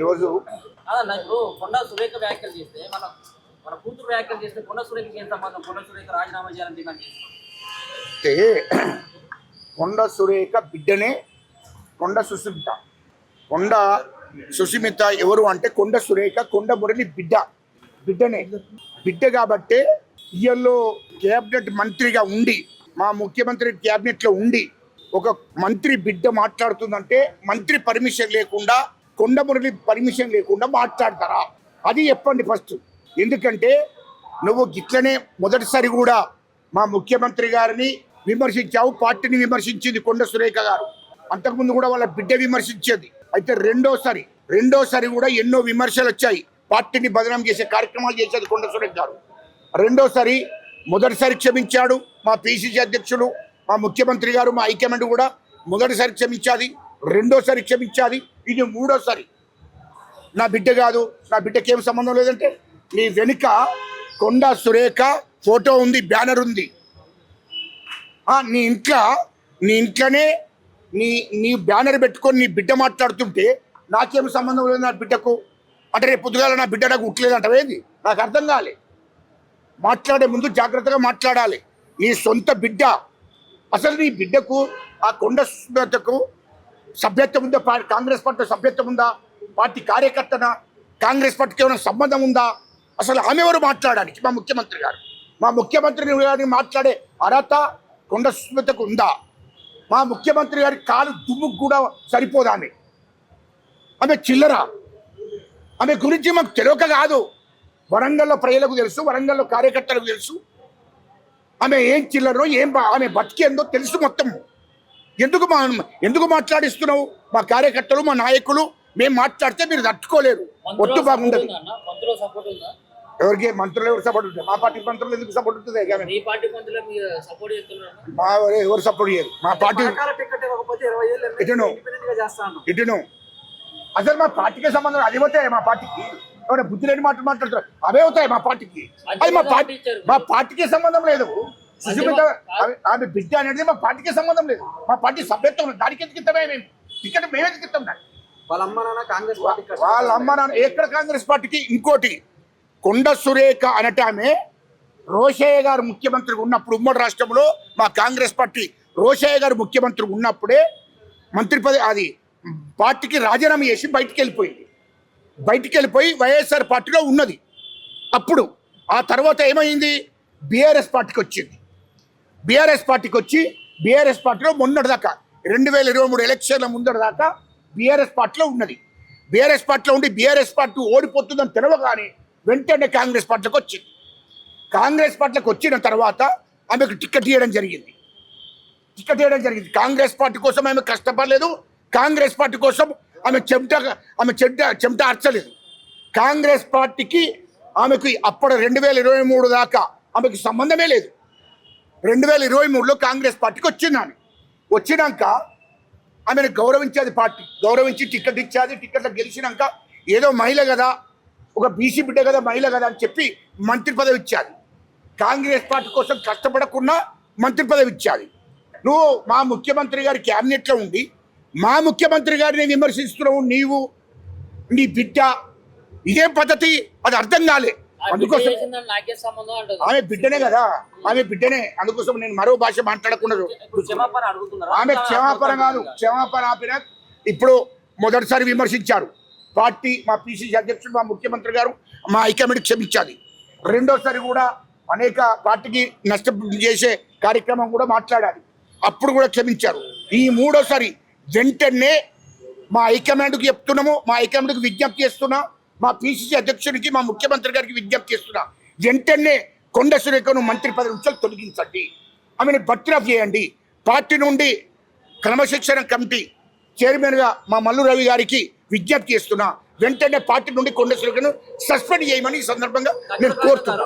ఈరోజు అదన్నా ఇప్పుడు కొండా సురేఖ వ్యాఖ్యలు చేస్తే మన కూతురు వ్యాఖ్యలు చేస్తే కొండ సురేఖకి ఏం సంబంధం? కొండ సురేఖ రాజీనామా చేయాలని డిమాండ్ చేస్తున్నాం. అంటే కొండ సురేఖ బిడ్డనే కొండ సుస్మిత. కొండ సుస్మిత ఎవరు అంటే కొండ సురేఖ కొండ మురళి బిడ్డనే బిడ్డ కాబట్టే ఇయల్లో క్యాబినెట్ మంత్రిగా ఉండి మా ముఖ్యమంత్రి క్యాబినెట్లో ఉండి ఒక మంత్రి బిడ్డ మాట్లాడుతుందంటే మంత్రి పర్మిషన్ లేకుండా కొండ మురళి పర్మిషన్ లేకుండా మాట్లాడతారా? అది చెప్పండి ఫస్ట్. ఎందుకంటే నువ్వు గిట్లనే మొదటిసారి కూడా మా ముఖ్యమంత్రి గారిని విమర్శించావు, పార్టీని విమర్శించింది కొండ సురేఖ గారు. అంతకుముందు కూడా వాళ్ళ బిడ్డ విమర్శించేది. అయితే రెండోసారి కూడా ఎన్నో విమర్శలు వచ్చాయి, పార్టీని బదనాం చేసే కార్యక్రమాలు చేసేది కొండ సురేఖ గారు. మొదటిసారి క్షమించాడు మా పిసిసి అధ్యక్షుడు, మా ముఖ్యమంత్రి గారు, మా హైకమాండ్ కూడా మొదటిసారి క్షమించాది, రెండోసారి క్షమించాది, ఇది మూడోసారి. నా బిడ్డ కాదు, నా బిడ్డకి ఏం సంబంధం లేదంటే నీ వెనుక కొండ సురేఖ ఫోటో ఉంది, బ్యానర్ ఉంది. నీ ఇంట్లోనే నీ బ్యానర్ పెట్టుకొని నీ బిడ్డ మాట్లాడుతుంటే నాకేం సంబంధం లేదు నా బిడ్డకు. అంటే రేపు పొద్దుగాల నా బిడ్డ నాకు ఉట్లేదంటవేది? నాకు అర్థం కాలే. మాట్లాడే ముందు జాగ్రత్తగా మాట్లాడాలి. నీ సొంత బిడ్డ, అసలు నీ బిడ్డకు ఆ కొండ సుస్మితకు సభ్యత్వం ఉందా? కాంగ్రెస్ పార్టీ సభ్యత్వం ఉందా? పార్టీ కార్యకర్తనా? కాంగ్రెస్ పార్టీకి ఏమైనా సంబంధం ఉందా? అసలు ఆమె ఎవరు మాట్లాడడానికి? మా ముఖ్యమంత్రి గారు. మా ముఖ్యమంత్రి గారిని మాట్లాడే అర్హత కొండ సుస్మితకు ఉందా? మా ముఖ్యమంత్రి గారి కాలు దుమ్ముకు కూడా సరిపోదా? ఆమె చిల్లర. ఆమె గురించి మాకు తెలియక కాదు, వరంగల్లో ప్రజలకు తెలుసు, వరంగల్లో కార్యకర్తలకు తెలుసు. ఆమె ఏం చిల్లరో ఆమె బతికేందో తెలుసు మొత్తం. ఎందుకు మాట్లాడిస్తున్నావు? మా కార్యకర్తలు, మా నాయకులు మేము మాట్లాడితే మీరు తట్టుకోలేరు. ఒట్టు బాగుండదు. ఎవరికి మంత్రులు ఎవరు సపోర్ట్ ఉంటుంది? మా పార్టీ మంత్రులు ఎందుకు సపోర్ట్ ఉంటుంది? ఎవరు సపోర్ట్ చేయరు మా పార్టీ. ఇటును అసలు మా పార్టీకి సంబంధం అది అవుతాయి. మా పార్టీకి ఎవరైనా బుద్ధి లేని మాట్లాడుతారు, అవే అవుతాయి మా పార్టీకి. అది మా పార్టీకి సంబంధం లేదు. సుస్మిత ఆమె బిడ్డ అనేది మా పార్టీకి సంబంధం లేదు. మా పార్టీ సభ్యత్వం దానికి ఎందుకు ఇస్తామే? మేము టికెట్ మేము ఎందుకు ఇస్తాం? వాళ్ళ అమ్మ నాన్న ఎక్కడ కాంగ్రెస్ పార్టీకి? ఇంకోటి, కొండ సురేఖ అనట ఆమె రోషయ్య గారు ముఖ్యమంత్రి ఉన్నప్పుడు ఉమ్మడి రాష్ట్రంలో మా కాంగ్రెస్ పార్టీ రోషయ్య గారు ముఖ్యమంత్రి ఉన్నప్పుడే మంత్రి పదవి అది పార్టీకి రాజీనామా చేసి బయటికి వెళ్ళిపోయి వైఎస్ఆర్ పార్టీలో ఉన్నది. అప్పుడు ఆ తర్వాత ఏమైంది? బీఆర్ఎస్ పార్టీకి వచ్చింది. బీఆర్ఎస్ పార్టీలో మొన్నటిదాకా 2023 ఎలక్షన్ల ముందటిదాకా బీఆర్ఎస్ పార్టీలో ఉన్నది. బీఆర్ఎస్ పార్టీలో ఉండి బీఆర్ఎస్ పార్టీ ఓడిపోతుందని తెలవగానే వెంటనే కాంగ్రెస్ పార్టీలోకి వచ్చింది. కాంగ్రెస్ పార్టీలోకి వచ్చిన తర్వాత ఆమెకు టికెట్ ఇవ్వడం జరిగింది. కాంగ్రెస్ పార్టీ కోసం ఆమె కష్టపడలేదు. కాంగ్రెస్ పార్టీ కోసం ఆమె చెమట అర్చలేదు. కాంగ్రెస్ పార్టీకి ఆమెకు అప్పుడు 2023 దాకా ఆమెకు సంబంధమే లేదు. 2023లో కాంగ్రెస్ పార్టీకి వచ్చినాక ఆమెను గౌరవించేది పార్టీ, గౌరవించి టికెట్ ఇచ్చేది. టికెట్లో గెలిచినాక ఏదో మహిళ కదా, ఒక బీసీ బిడ్డ కదా, మహిళ కదా అని చెప్పి మంత్రి పదవి ఇచ్చేది. కాంగ్రెస్ పార్టీ కోసం కష్టపడకుండా మంత్రి పదవి ఇచ్చేది. నువ్వు మా ముఖ్యమంత్రి గారి క్యాబినెట్లో ఉండి మా ముఖ్యమంత్రి గారిని విమర్శిస్తున్నావు, నీవు నీ బిడ్డ. ఇదేం పద్ధతి? అది అర్థం కాలే. అందుకోసం ఆమె బిడ్డనే కదా, ఆమె బిడ్డనే. అందుకోసం నేను మరో భాష మాట్లాడకుండా ఆమె క్షమాపణ కాదు, క్షమాపణ ఆపిన. ఇప్పుడు మొదటిసారి విమర్శించారు పార్టీ, మా పిసిసి అధ్యక్షుడు, మా ముఖ్యమంత్రి గారు, మా హైకమాండ్ క్షమించాలి. రెండోసారి కూడా అనేక పార్టీకి నష్టం చేసే కార్యక్రమం కూడా మాట్లాడాలి, అప్పుడు కూడా క్షమించారు. ఈ మూడోసారి వెంటనే మా హైకమాండ్కి చెప్తున్నాము, మా హైకమాండ్కి విజ్ఞప్తి చేస్తున్నా, మా పిసిసి అధ్యక్షుడికి, మా ముఖ్యమంత్రి గారికి విజ్ఞప్తి చేస్తున్నా. వెంటనే కొండ సురేఖను మంత్రి పదవి నుంచి తొలగించండి, ఆమెను బర్తరఫ్ చేయండి. పార్టీ నుండి క్రమశిక్షణ కమిటీ చైర్మన్గా మా మల్లు రవి గారికి విజ్ఞప్తి చేస్తున్నా. వెంటనే పార్టీ నుండి కొండ సురేఖను సస్పెండ్ చేయమని ఈ సందర్భంగా నేను కోరుతున్నాను.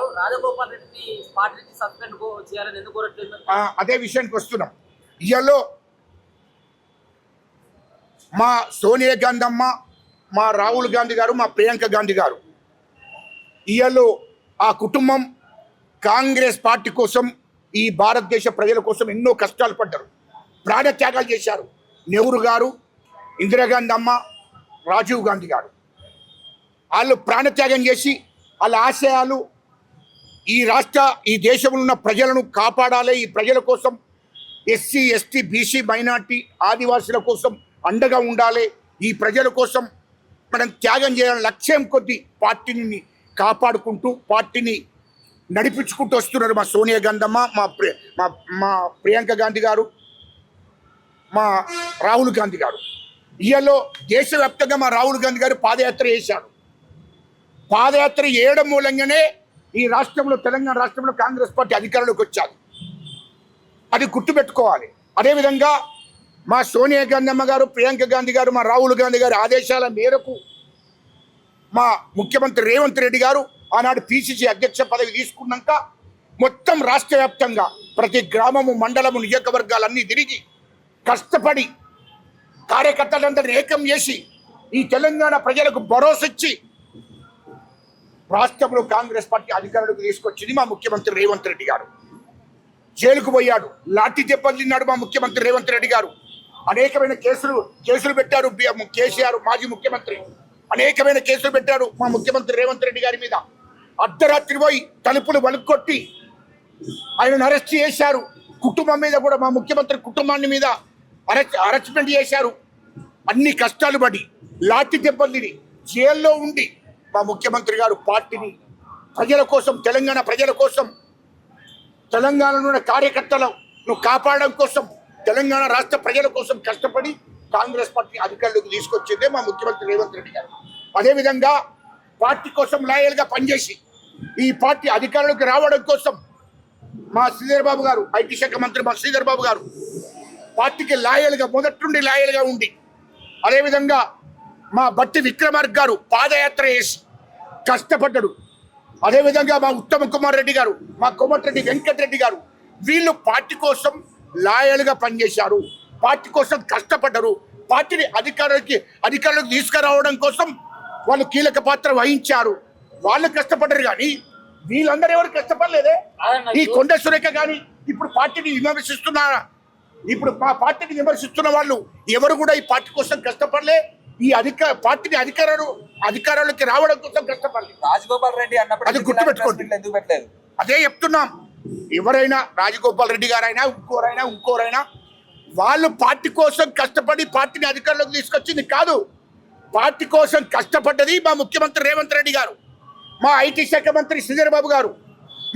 అదే విషయానికి వస్తున్నాం. ఇవాళ మా సోనియా గాంధీ అమ్మ, మా రాహుల్ గాంధీ గారు, మా ప్రియాంక గాంధీ గారు, ఇవాళ ఆ కుటుంబం కాంగ్రెస్ పార్టీ కోసం, ఈ భారతదేశ ప్రజల కోసం ఎన్నో కష్టాలు పడ్డారు, ప్రాణత్యాగాలు చేశారు. నెహ్రూ గారు, ఇందిరాగాంధీ అమ్మ, రాజీవ్ గాంధీ గారు. వాళ్ళు ప్రాణత్యాగం చేసి వాళ్ళ ఆశయాలు ఈ దేశంలో ఉన్న ప్రజలను కాపాడాలి, ఈ ప్రజల కోసం ఎస్సీ ఎస్టీ బీసీ మైనార్టీ ఆదివాసుల కోసం అండగా ఉండాలి, ఈ ప్రజల కోసం మనం త్యాగం చేయాలని లక్ష్యం కొద్దీ పార్టీని కాపాడుకుంటూ పార్టీని నడిపించుకుంటూ వస్తున్నారు మా సోనియా గాంధమ్మ, మా ప్రియాంక గాంధీ గారు, మా రాహుల్ గాంధీ గారు. ఇయలో దేశవ్యాప్తంగా మా రాహుల్ గాంధీ గారు పాదయాత్ర చేశాడు. పాదయాత్ర చేయడం మూలంగానే ఈ రాష్ట్రంలో, తెలంగాణ రాష్ట్రంలో కాంగ్రెస్ పార్టీ అధికారంలోకి వచ్చారు. అది గుర్తుపెట్టుకోవాలి. అదేవిధంగా మా సోనియా గాంధీ గారు, ప్రియాంక గాంధీ గారు, మా రాహుల్ గాంధీ గారి ఆదేశాల మేరకు మా ముఖ్యమంత్రి రేవంత్ రెడ్డి గారు ఆనాడు పిసిసి అధ్యక్ష పదవి తీసుకున్నాక మొత్తం రాష్ట్ర వ్యాప్తంగా ప్రతి గ్రామము, మండలము, నియోజకవర్గాలన్నీ తిరిగి కష్టపడి కార్యకర్తలందరినీ ఏకం చేసి ఈ తెలంగాణ ప్రజలకు భరోసా ఇచ్చి రాష్ట్రంలో కాంగ్రెస్ పార్టీ అధికారులకు తీసుకొచ్చింది మా ముఖ్యమంత్రి రేవంత్ రెడ్డి గారు. జైలుకు పోయాడు, లాఠీ దెబ్బలు తిన్నాడు మా ముఖ్యమంత్రి రేవంత్ రెడ్డి గారు. అనేకమైన కేసులు పెట్టారు కేసీఆర్ మాజీ ముఖ్యమంత్రి, అనేకమైన కేసులు పెట్టాడు మా ముఖ్యమంత్రి రేవంత్ రెడ్డి గారి మీద. అర్ధరాత్రి పోయి తలుపులు వలుక్కొట్టి ఆయనను అరెస్ట్ చేశారు. కుటుంబం మీద కూడా, మా ముఖ్యమంత్రి కుటుంబాన్ని మీద అరెస్ట్మెంట్ చేశారు. అన్ని కష్టాలు పడి లాఠీ దెబ్బలు తిని జైల్లో ఉండి మా ముఖ్యమంత్రి గారు పార్టీని ప్రజల కోసం, తెలంగాణ ప్రజల కోసం, తెలంగాణలో ఉన్న కార్యకర్తలను కాపాడడం కోసం, తెలంగాణ రాష్ట్ర ప్రజల కోసం కష్టపడి కాంగ్రెస్ పార్టీ అధికారులకు తీసుకొచ్చిందే మా ముఖ్యమంత్రి రేవంత్ రెడ్డి గారు. అదేవిధంగా పార్టీ కోసం లాయల్గా పనిచేసి ఈ పార్టీ అధికారులకు రావడం కోసం మా శ్రీధర్ బాబు గారు, ఐటీ శాఖ మంత్రి మా శ్రీధర్ బాబు గారు పార్టీకి లాయల్గా, మొదటి నుండి లాయల్గా ఉండి, అదేవిధంగా మా బట్టి విక్రమార్క గారు పాదయాత్ర చేసి కష్టపడ్డాడు. అదేవిధంగా మా ఉత్తమ్ కుమార్ రెడ్డి గారు, మా కోమటిరెడ్డి వెంకటరెడ్డి గారు, వీళ్ళు పార్టీ కోసం లాయల్గా పనిచేశారు, పార్టీ కోసం కష్టపడ్డారు. పార్టీని అధికారులకు తీసుకురావడం కోసం వాళ్ళు కీలక పాత్ర వహించారు. వాళ్ళు కష్టపడ్డారు కానీ వీళ్ళందరూ ఎవరు కష్టపడలేదే. ఈ కొండ సురేఖ కానీ ఇప్పుడు మా పార్టీని విమర్శిస్తున్న వాళ్ళు ఎవరు కూడా ఈ పార్టీ కోసం కష్టపడలే, ఈ పార్టీని అధికారాలకి రావడం కోసం కష్టపడలేదు. రాజగోపాల్ రెడ్డి అన్నప్పుడు అది గుర్తుపెట్టుకోండి. ఎందుకు పెట్టలేదు? అదే చెప్తున్నాం. ఎవరైనా రాజగోపాల్ రెడ్డి గారైనా ఇంకోరైనా వాళ్ళు పార్టీ కోసం కష్టపడి పార్టీని అధికారంలోకి తీసుకొచ్చింది కాదు. పార్టీ కోసం కష్టపడ్డది మా ముఖ్యమంత్రి రేవంత్ రెడ్డి గారు, మా ఐటీ శాఖ మంత్రి శ్రీధర్ బాబు గారు,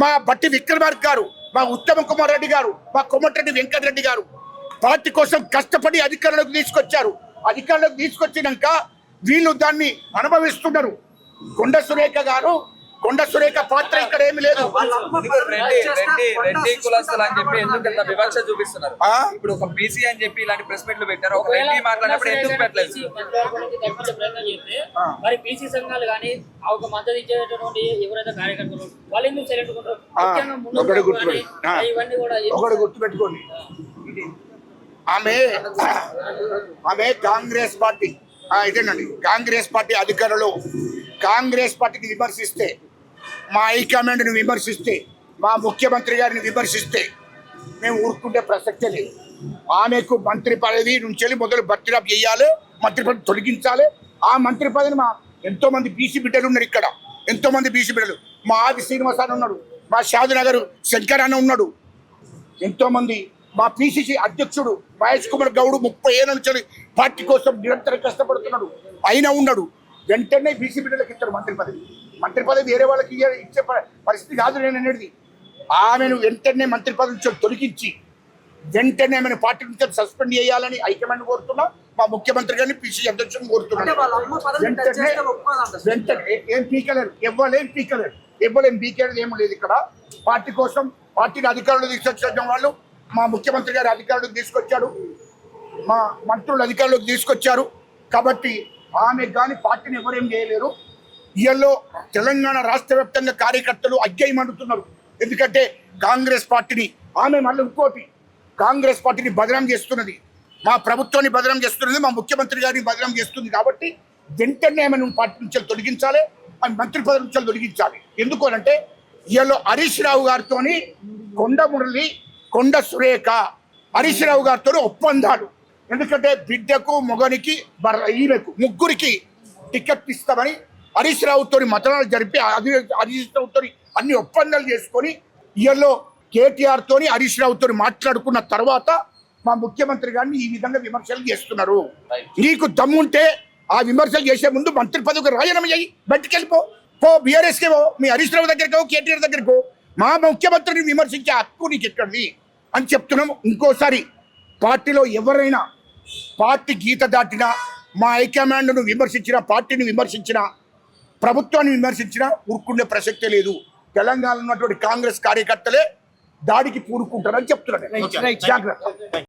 మా బట్టి విక్రమార్క గారు, మా ఉత్తమ్ కుమార్ రెడ్డి గారు, మా కోమటిరెడ్డి వెంకటరెడ్డి గారు పార్టీ కోసం కష్టపడి అధికారంలోకి తీసుకొచ్చారు. అధికారంలోకి తీసుకొచ్చినాక వీళ్ళు దాన్ని అనుభవిస్తున్నారు. కొండ సురేఖ పాత్ర ఇక్కడ ఏమి లేదు. రెడ్డి కులస్తులు అని చెప్పి ఎందుకు ఇంత వివక్ష చూపిస్తున్నారు? ఇప్పుడు ఒక బీసీ అని చెప్పి ఇలాంటి ప్రెస్ మీట్లు పెట్టారు, ఒక రెడ్డి మాట్లాడినప్పుడు ఎందుకు పెట్టలేదు? మరి బీసీ సంఘాలు కానీ ఒక మద్దతు ఇచ్చేటటువంటి ఎవరైతే కార్యకర్తలు వాళ్ళు ఎందుకు సైలెంట్ ఉంటారు? ఇవన్నీ కూడా ఒకటి గుర్తుపెట్టుకోండి. ఆమె కాంగ్రెస్ పార్టీ ఇదేనండి. కాంగ్రెస్ పార్టీ అధికారంలో కాంగ్రెస్ పార్టీని విమర్శిస్తే, మా హైకమాండ్ని విమర్శిస్తే, మా ముఖ్యమంత్రి గారిని విమర్శిస్తే మేము ఊరుకుంటే ప్రసక్తే లేదు. ఆమెకు మంత్రి పదవి నుంచి మొదలు బర్తిరాప్ చేయాలి, మంత్రి పదవి తొలగించాలి. ఆ మంత్రి పదవిని ఎంతో మంది బీసీ బిడ్డలు ఉన్నారు ఇక్కడ, ఎంతో మంది బీసీ బిడ్డలు. మా ఆది శ్రీనివాస్ అని ఉన్నాడు, మా షాదునగర్ శంకర్ అన్న ఉన్నాడు, ఎంతో మంది. మా పిసిసి అధ్యక్షుడు మహేష్ కుమార్ గౌడ్ 30 ఏళ్ళ నుంచి పార్టీ కోసం నిరంతరం కష్టపడుతున్నాడు, అయినా ఉన్నాడు. వెంటనే బీసీ బిడ్డలకు ఇస్తారు మంత్రి పదవి వేరే వాళ్ళకి ఇచ్చే పరిస్థితి కాదు నేను అనేది. ఆమెను వెంటనే మంత్రి పదవి నుంచి తొలగించి వెంటనే ఆమెను పార్టీ నుంచి సస్పెండ్ చేయాలని హైకమాండ్ కోరుతున్నా, మా ముఖ్యమంత్రి గారిని పిసిసి అధ్యక్షుడు కోరుతున్నాను. వెంటనే ఏం పీకలేరు, ఇవ్వలేం పీకేది ఏం లేదు ఇక్కడ. పార్టీ కోసం పార్టీని అధికారులు తీసుకొచ్చిన వాళ్ళు మా ముఖ్యమంత్రి గారు అధికారులకు తీసుకొచ్చాడు, మా మంత్రులు అధికారులకు తీసుకొచ్చారు. కాబట్టి ఆమె కానీ పార్టీని ఎవరేం చేయలేరు. ఇయల్లో తెలంగాణ రాష్ట్ర వ్యాప్తంగా కార్యకర్తలు అగ్గైమంటున్నారు. ఎందుకంటే కాంగ్రెస్ పార్టీని ఆమె మళ్ళీ ఇంకోటి కాంగ్రెస్ పార్టీని బదనాం చేస్తున్నది, మా ప్రభుత్వాన్ని బదనాం చేస్తున్నది, మా ముఖ్యమంత్రి గారిని బదనాం చేస్తుంది. కాబట్టి వెంటనే ఆమెను పార్టీ నుంచి తొలగించాలి, ఆమె మంత్రి పదవి నుంచి తొలగించాలి. ఎందుకు అంటే ఇయల్లో హరీష్ రావు గారితో కొండ మురళి, కొండ సురేఖ, హరీష్ రావు గారితో ఒప్పందాలు. ఎందుకంటే బిడ్డకు, మొగనికి, ఈమెకు ముగ్గురికి టికెట్ ఇస్తామని హరీష్ రావుతో మతనాలు జరిపి హరీష్ రావుతో అన్ని ఒప్పందాలు చేసుకొని ఇయర్లో కేటీఆర్ తోని హరీష్ రావుతో మాట్లాడుకున్న తర్వాత మా ముఖ్యమంత్రి గారిని ఈ విధంగా విమర్శలు చేస్తున్నారు. నీకు దమ్ముంటే ఆ విమర్శలు చేసే ముందు మంత్రి పదవికి రాజీనామా చేయి, బయటికి వెళ్ళిపో, పో బీఆర్ఎస్కి పో, మీ హరీష్ రావు దగ్గరికి కేటీఆర్ దగ్గరికి మా ముఖ్యమంత్రిని విమర్శించే హక్కు నీకు ఎక్కడిది అని చెప్తున్నాము. ఇంకోసారి పార్టీలో ఎవరైనా పార్టీ గీత దాటినా, మా హైకమాండ్ను విమర్శించినా, పార్టీని విమర్శించినా, ప్రభుత్వాన్ని విమర్శించినా ఊరుకునే ప్రసక్తే లేదు. తెలంగాణలో ఉన్నటువంటి కాంగ్రెస్ కార్యకర్తలే దాడికి పూనుకుంటారని చెప్తున్నాడు. జాగ్రత్త.